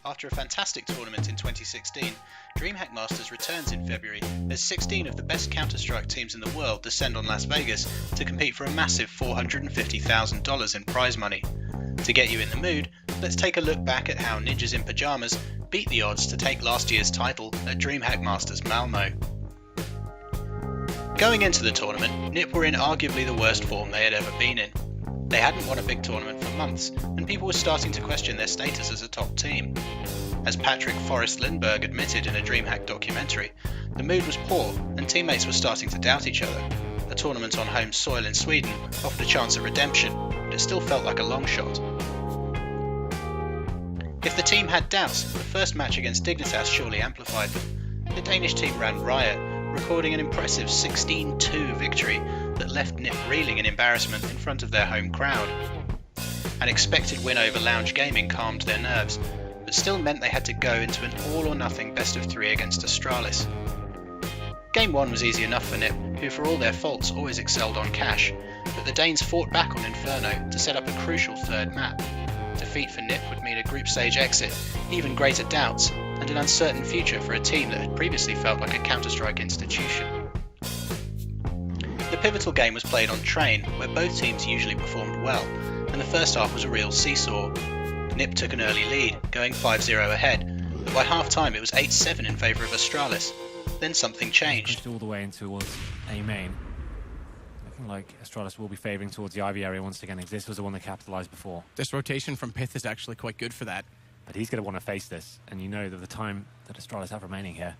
After a fantastic tournament in 2016, DreamHack Masters returns in February as 16 of the best Counter-Strike teams in the world descend on Las Vegas to compete for a massive $450,000 in prize money. To get you in the mood, let's take a look back at how Ninjas in Pyjamas beat the odds to take last year's title at DreamHack Masters Malmö. Going into the tournament, NiP were in arguably the worst form they had ever been in. They hadn't won a big tournament for months, and people were starting to question their status as a top team. As Patrick Forrest Lindbergh admitted in a DreamHack documentary, the mood was poor and teammates were starting to doubt each other. A tournament on home soil in Sweden offered a chance of redemption, but it still felt like a long shot. If the team had doubts, the first match against Dignitas surely amplified them. The Danish team ran riot, recording an impressive 16-2 victory that left NiP reeling in embarrassment in front of their home crowd. An expected win over Lounge Gaming calmed their nerves, but still meant they had to go into an all-or-nothing best-of-3 against Astralis. Game 1 was easy enough for NiP, who for all their faults always excelled on cash, but the Danes fought back on Inferno to set up a crucial third map. Defeat for NiP would mean a group stage exit, even greater doubts, and an uncertain future for a team that had previously felt like a Counter-Strike institution. The pivotal game was played on Train, where both teams usually performed well, and the first half was a real seesaw. NiP took an early lead, going 5-0 ahead, but by half-time it was 8-7 in favour of Astralis. Then something changed. Pushed all the way in towards A main. Looking like Astralis will be favouring towards the Ivy area once again, as this was the one that capitalised before. This rotation from Pyth is actually quite good for that. But he's going to want to face this, and you know that the time that Astralis have remaining here,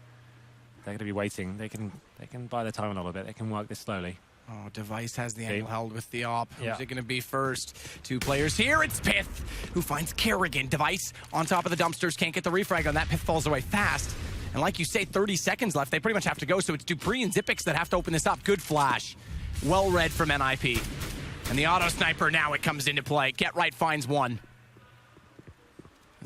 they're going to be waiting. They can buy their time a little bit. They can work this slowly. Oh, Device has the angle held with the op. Yeah. Who's it going to be first? Two players here. It's Pyth, who finds Kerrigan. Device on top of the dumpsters. Can't get the refrag on that. Pyth falls away fast. And like you say, 30 seconds left. They pretty much have to go, so it's Dupree and Zipix that have to open this up. Good flash. Well read from NiP. And the auto sniper, now it comes into play. Get Right finds one.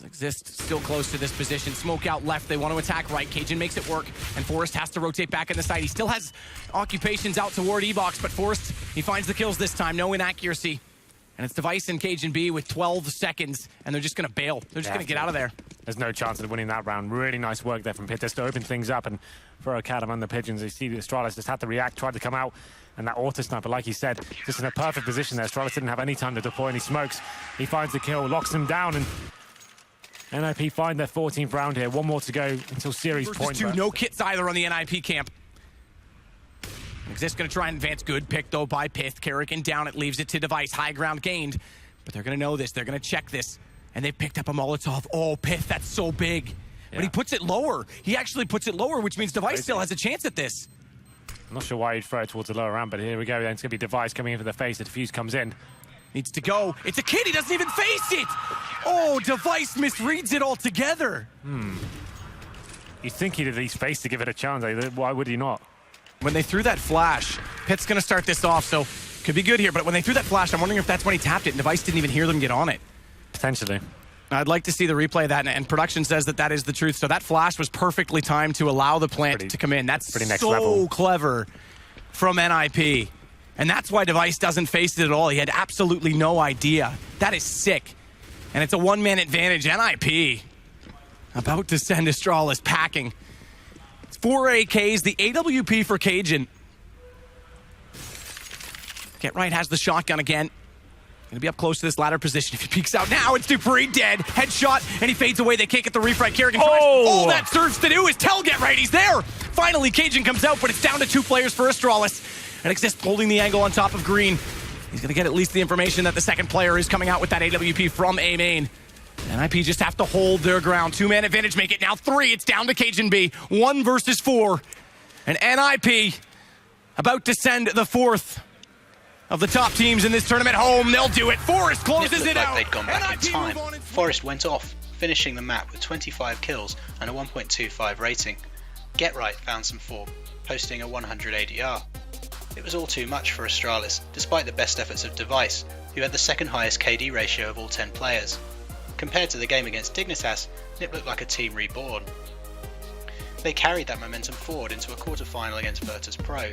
Exist still close to this position. Smoke out left. They want to attack right. Cajun makes it work, and Forrest has to rotate back in the side. He still has occupations out toward E-Box, but Forrest, he finds the kills this time. No inaccuracy. And it's Device and Cajun B with 12 seconds, and they're just going to bail. They're just going to get out of there. There's no chance of winning that round. Really nice work there from Pyth just to open things up and throw a cat among the pigeons. You see the Astralis just had to react, tried to come out, and that auto sniper, like he said, just in a perfect position there. Astralis didn't have any time to deploy any smokes. He finds the kill, locks him down, and NiP find their 14th round here. One more to go until series point. Two, no kits either on the NiP camp. Exist going to try and advance. Good pick, though, by Pyth. Kerrigan down. It leaves it to Device. High ground gained. But they're going to know this. They're going to check this. And they picked up a Molotov. Oh, Pyth, that's so big. Yeah. But he puts it lower. He actually puts it lower, which means Device still has a chance at this. I'm not sure why he'd throw it towards the lower round, but here we go. Then it's going to be Device coming into the face. The defuse comes in. Needs to go. It's a kid. He doesn't even face it. Oh, Device misreads it altogether. You'd think he'd at least face to give it a chance. Why would he not? When they threw that flash, Pyth's going to start this off, so could be good here. But when they threw that flash, I'm wondering if that's when he tapped it and Device didn't even hear them get on it. Potentially. I'd like to see the replay of that, and production says that that is the truth. So that flash was perfectly timed to allow the plant to come in. That's pretty next so level. Clever from NiP. And that's why Device doesn't face it at all. He had absolutely no idea. That is sick. And it's a one-man advantage. NiP about to send Astralis packing. It's 4 AKs, the AWP for Cajun. Get Right has the shotgun again. Gonna be up close to this ladder position. If he peeks out now, it's Dupree dead. Headshot, and he fades away. They can't get the refrag. Kerrigan tries. All that serves to do is tell Get Right he's there. Finally, Cajun comes out, but it's down to 2 players for Astralis. And Exist holding the angle on top of green. He's going to get at least the information that the second player is coming out with that AWP from A main. And NiP just have to hold their ground. 2-man advantage, make it now 3. It's down to Cajun B. 1 versus 4. And NiP about to send the 4th of the top teams in this tournament home. They'll do it. Forrest closes it out. They'd gone back in time. Forrest went off, finishing the map with 25 kills and a 1.25 rating. Get Right found some form, posting a 100 ADR. It was all too much for Astralis, despite the best efforts of Device, who had the second highest KD ratio of all 10 players. Compared to the game against Dignitas, NiP looked like a team reborn. They carried that momentum forward into a quarter-final against Virtus Pro.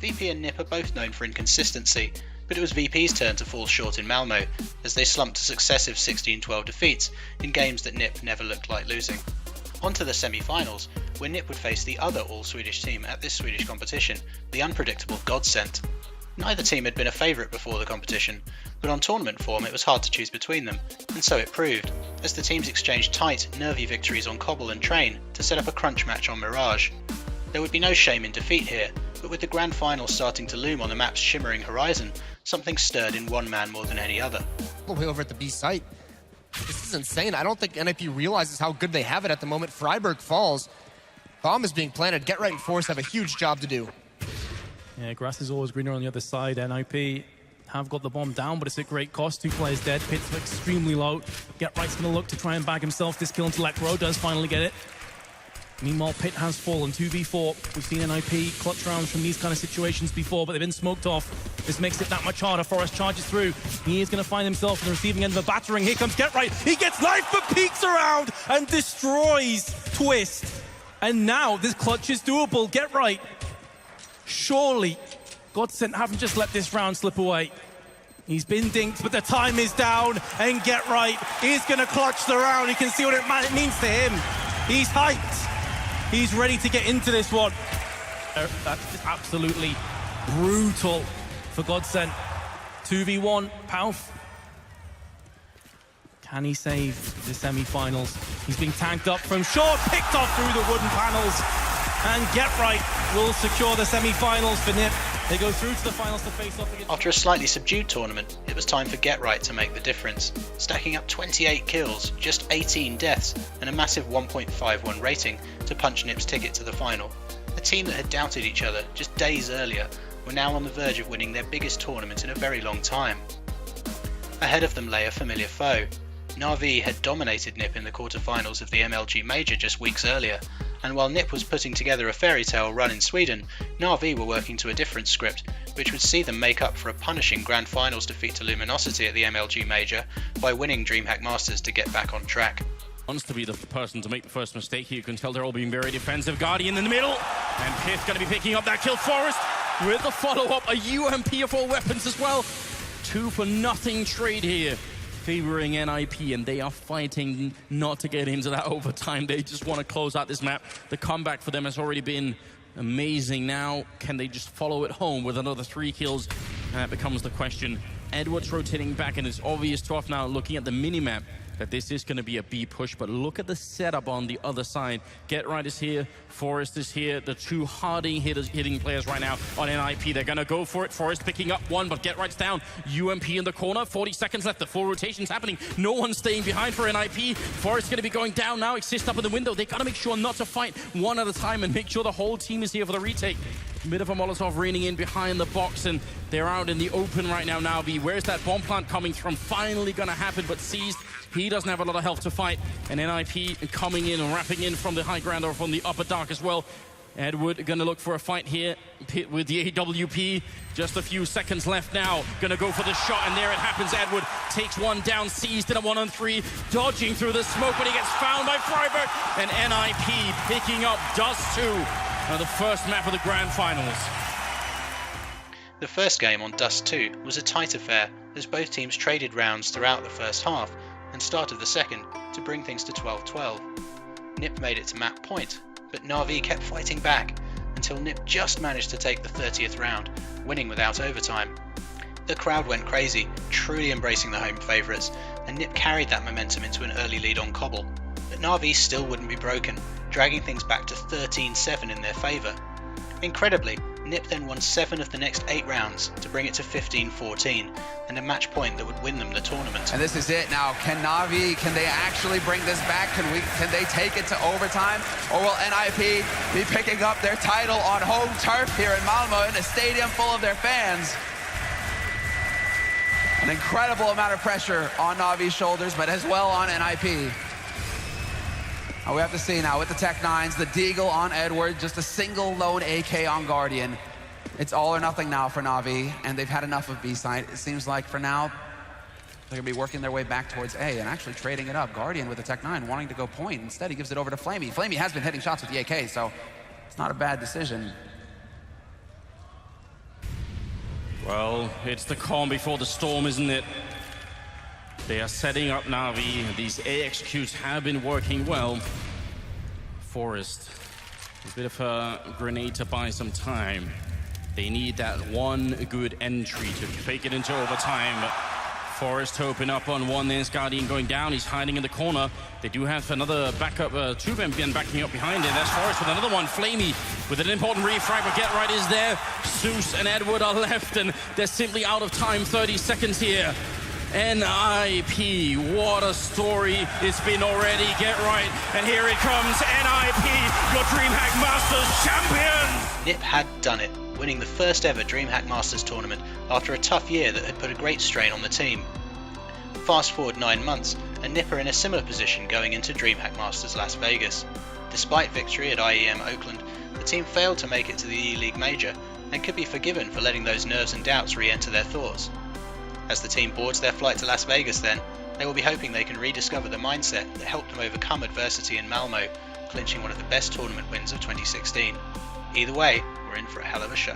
VP and NiP are both known for inconsistency, but it was VP's turn to fall short in Malmö as they slumped to successive 16-12 defeats in games that NiP never looked like losing. On to the semi-finals, where NiP would face the other all-Swedish team at this Swedish competition, the unpredictable Godsent. Neither team had been a favourite before the competition, but on tournament form it was hard to choose between them, and so it proved, as the teams exchanged tight, nervy victories on Cobble and Train to set up a crunch match on Mirage. There would be no shame in defeat here, but with the grand final starting to loom on the map's shimmering horizon, something stirred in one man more than any other. All the way over at the B site. This is insane. I don't think NiP realizes how good they have it at the moment. Freiburg falls. Bomb is being planted. Get Right and Force have a huge job to do. Yeah, grass is always greener on the other side. NiP have got the bomb down, but it's at great cost. 2 players dead. Pit's extremely low. Get Right's going to look to try and bag himself this kill until Electro does finally get it. Meanwhile, Pit has fallen 2v4. We've seen NiP clutch rounds from these kind of situations before, but they've been smoked off. This makes it that much harder. Forrest charges through. He is going to find himself on the receiving end of a battering. Here comes Get Right. He gets knife but peeks around and destroys Twist. And now this clutch is doable. Get Right. Surely, Godsent haven't just let this round slip away. He's been dinked, but the time is down, and Get Right is going to clutch the round. You can see what it means to him. He's hyped. He's ready to get into this one. That's just absolutely brutal for Godsent. 2v1, Pauf. Can he save the semi-finals? He's being tanked up from short, picked off through the wooden panels. And Get Right will secure the semi-finals for NiP. They go through to the finals to face off against... After a slightly subdued tournament, it was time for Get Right to make the difference, stacking up 28 kills, just 18 deaths, and a massive 1.51 rating to punch NiP's ticket to the final. A team that had doubted each other just days earlier were now on the verge of winning their biggest tournament in a very long time. Ahead of them lay a familiar foe. Na'Vi had dominated NiP in the quarterfinals of the MLG Major just weeks earlier, and while NiP was putting together a fairy tale run in Sweden, Na'Vi were working to a different script, which would see them make up for a punishing Grand Finals defeat to Luminosity at the MLG Major by winning DreamHack Masters to get back on track. Wants to be the person to make the first mistake here. You can tell they're all being very defensive. Guardian in the middle, and Pith going to be picking up that kill. Forrest with the follow-up, a UMP of all weapons as well. 2-for-nothing trade here, favoring NiP, and they are fighting not to get into that overtime. They just want to close out this map. The comeback for them has already been amazing. Now, can they just follow it home with another 3 kills? And that becomes the question. Edwards rotating back, and it's obvious to us now, looking at the mini-map, that this is going to be a B push, but look at the setup on the other side. Get Right is here, Forrest is here, the 2 hitting players right now on NiP. They're going to go for it. Forrest picking up 1, but Get Right's down. UMP in the corner, 40 seconds left. The 4 rotations happening. No one's staying behind for NiP. Forrest going to be going down now. Exist up in the window. They got to make sure not to fight one at a time and make sure the whole team is here for the retake. Bit of a Molotov raining in behind the box, and they're out in the open right now. Na'Vi, where's that bomb plant coming from? Finally gonna happen, but seized. He doesn't have a lot of health to fight, and NiP coming in and wrapping in from the high ground or from the upper dark as well. Edward gonna look for a fight here. Pit with the AWP. Just a few seconds left now. Gonna go for the shot, and there it happens. Edward takes 1 down, seized in a 1-on-3, dodging through the smoke, but he gets found by Freiburg, and NiP picking up Dust 2. The first map of the Grand Finals. The first game on Dust 2 was a tight affair as both teams traded rounds throughout the first half and started the second to bring things to 12-12. NiP made it to map point, but Na'Vi kept fighting back until NiP just managed to take the 30th round, winning without overtime. The crowd went crazy, truly embracing the home favourites, and NiP carried that momentum into an early lead on Cobble. But Na'Vi still wouldn't be broken, dragging things back to 13-7 in their favour. Incredibly, NiP then won 7 of the next 8 rounds to bring it to 15-14, and a match point that would win them the tournament. And this is it now. Can Na'Vi, can they actually bring this back? Can they take it to overtime? Or will NiP be picking up their title on home turf here in Malmö in a stadium full of their fans? An incredible amount of pressure on Na'Vi's shoulders, but as well on NiP. We have to see now with the Tech 9s, the Deagle on Edward, just a single lone AK on Guardian. It's all or nothing now for Na'Vi, and they've had enough of B-side. It seems like for now, they're gonna be working their way back towards A and actually trading it up. Guardian with the Tech 9 wanting to go point. Instead, he gives it over to Flamey. Flamey has been hitting shots with the AK, so it's not a bad decision. Well, it's the calm before the storm, isn't it? They are setting up Na'Vi. These AXQs have been working well. Forest, a bit of a grenade to buy some time. They need that one good entry to fake it into overtime. Forest hoping up on one. There's Guardian going down. He's hiding in the corner. They do have another backup, two men backing up behind it. There's Forest with another one. Flamey with an important refrag, but Get Right is there. Zeus and Edward are left, and they're simply out of time. 30 seconds here. NiP, what a story it's been already. Get Right, and here it comes. NiP, your DreamHack Masters champions! NiP had done it, winning the first ever DreamHack Masters tournament after a tough year that had put a great strain on the team. Fast forward 9 months, and NiP are in a similar position going into DreamHack Masters Las Vegas. Despite victory at IEM Oakland, the team failed to make it to the E-League Major and could be forgiven for letting those nerves and doubts re-enter their thoughts. As the team boards their flight to Las Vegas then, they will be hoping they can rediscover the mindset that helped them overcome adversity in Malmö, clinching one of the best tournament wins of 2016. Either way, we're in for a hell of a show.